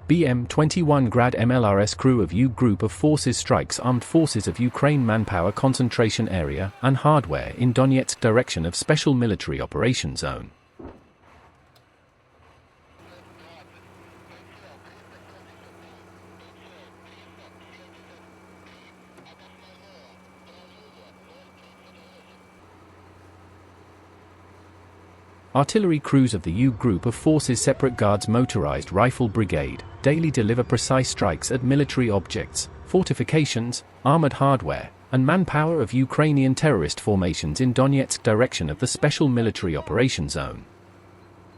BM-21 Grad MLRS crew of U Group of Forces strikes Armed Forces of Ukraine manpower concentration area and hardware in Donetsk direction of Special Military Operation Zone. Artillery crews of the U Group of Forces Separate Guards Motorized Rifle Brigade daily deliver precise strikes at military objects, fortifications, armored hardware, and manpower of Ukrainian terrorist formations in Donetsk direction of the Special Military Operation Zone.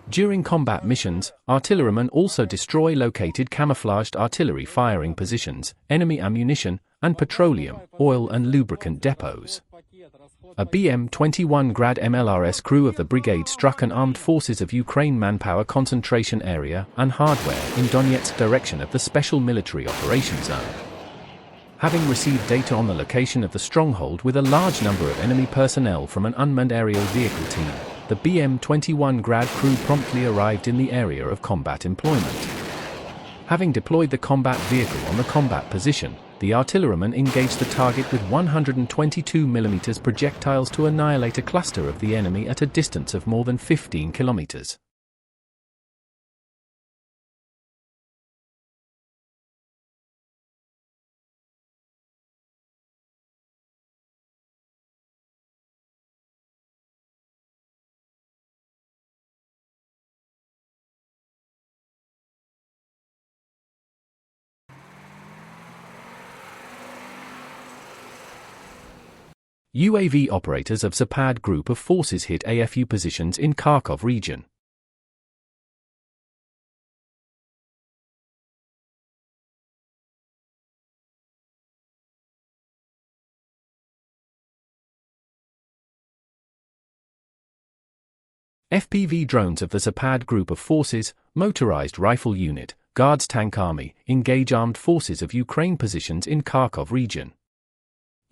During combat missions, artillerymen also destroy located camouflaged artillery firing positions, enemy ammunition, and petroleum, oil and lubricant depots. A BM-21 Grad MLRS crew of the brigade struck an Armed Forces of Ukraine manpower concentration area and hardware in Donetsk direction of the Special Military Operation Zone. Having received data on the location of the stronghold with a large number of enemy personnel from an unmanned aerial vehicle team, the BM-21 Grad crew promptly arrived in the area of combat employment. Having deployed the combat vehicle on the combat position, the artillerymen engaged the target with 122 mm projectiles to annihilate a cluster of the enemy at a distance of more than 15 kilometers. UAV operators of Zapad Group of Forces hit AFU positions in Kharkov region. FPV drones of the Zapad Group of Forces, Motorized Rifle Unit, Guards Tank Army, engage Armed Forces of Ukraine positions in Kharkov region.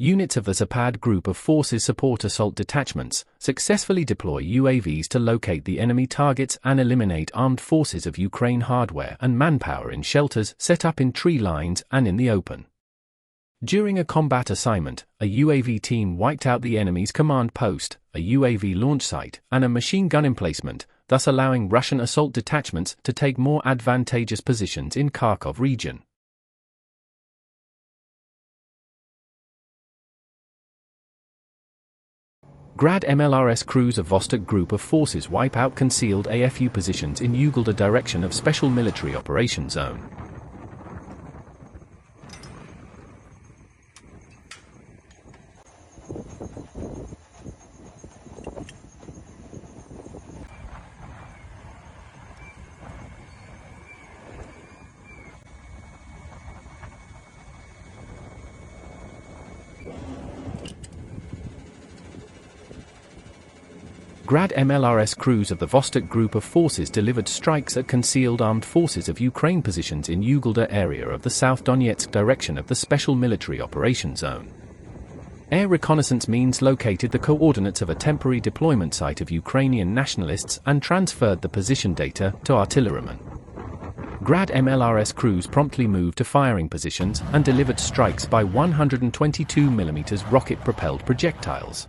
Units of the Zapad Group of Forces support assault detachments, successfully deploy UAVs to locate the enemy targets and eliminate Armed Forces of Ukraine hardware and manpower in shelters set up in tree lines and in the open. During a combat assignment, a UAV team wiped out the enemy's command post, a UAV launch site, and a machine gun emplacement, thus allowing Russian assault detachments to take more advantageous positions in Kharkov region. Grad MLRS crews of Vostok Group of Forces wipe out concealed AFU positions in Ugalda direction of Special Military Operation Zone. Grad MLRS crews of the Vostok Group of Forces delivered strikes at concealed Armed Forces of Ukraine positions in Ugalda area of the South Donetsk direction of the Special Military Operation Zone. Air reconnaissance means located the coordinates of a temporary deployment site of Ukrainian nationalists and transferred the position data to artillerymen. Grad MLRS crews promptly moved to firing positions and delivered strikes by 122 mm rocket-propelled projectiles.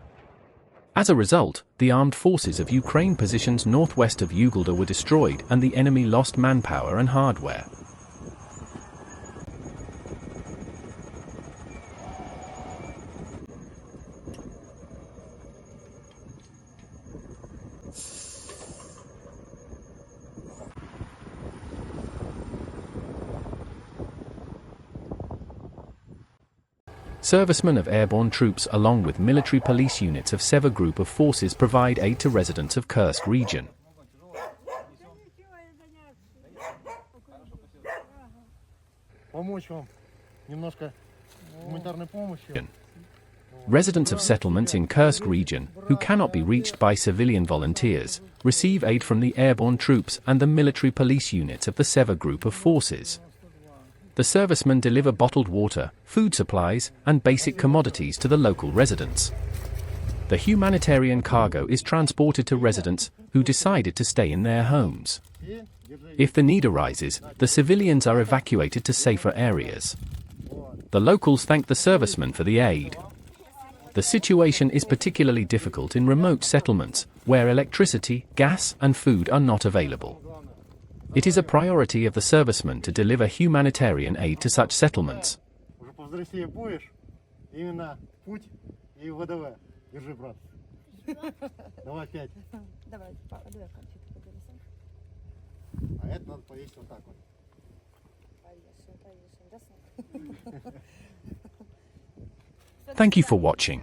As a result, the Armed Forces of Ukraine positions northwest of Ugalda were destroyed and the enemy lost manpower and hardware. Servicemen of airborne troops along with military police units of Seva Group of Forces provide aid to residents of Kursk region. Residents of settlements in Kursk region, who cannot be reached by civilian volunteers, receive aid from the airborne troops and the military police units of the Seva Group of Forces. The servicemen deliver bottled water, food supplies, and basic commodities to the local residents. The humanitarian cargo is transported to residents who decided to stay in their homes. If the need arises, the civilians are evacuated to safer areas. The locals thank the servicemen for the aid. The situation is particularly difficult in remote settlements, where electricity, gas, and food are not available. It is a priority of the servicemen to deliver humanitarian aid to such settlements. Thank you for watching.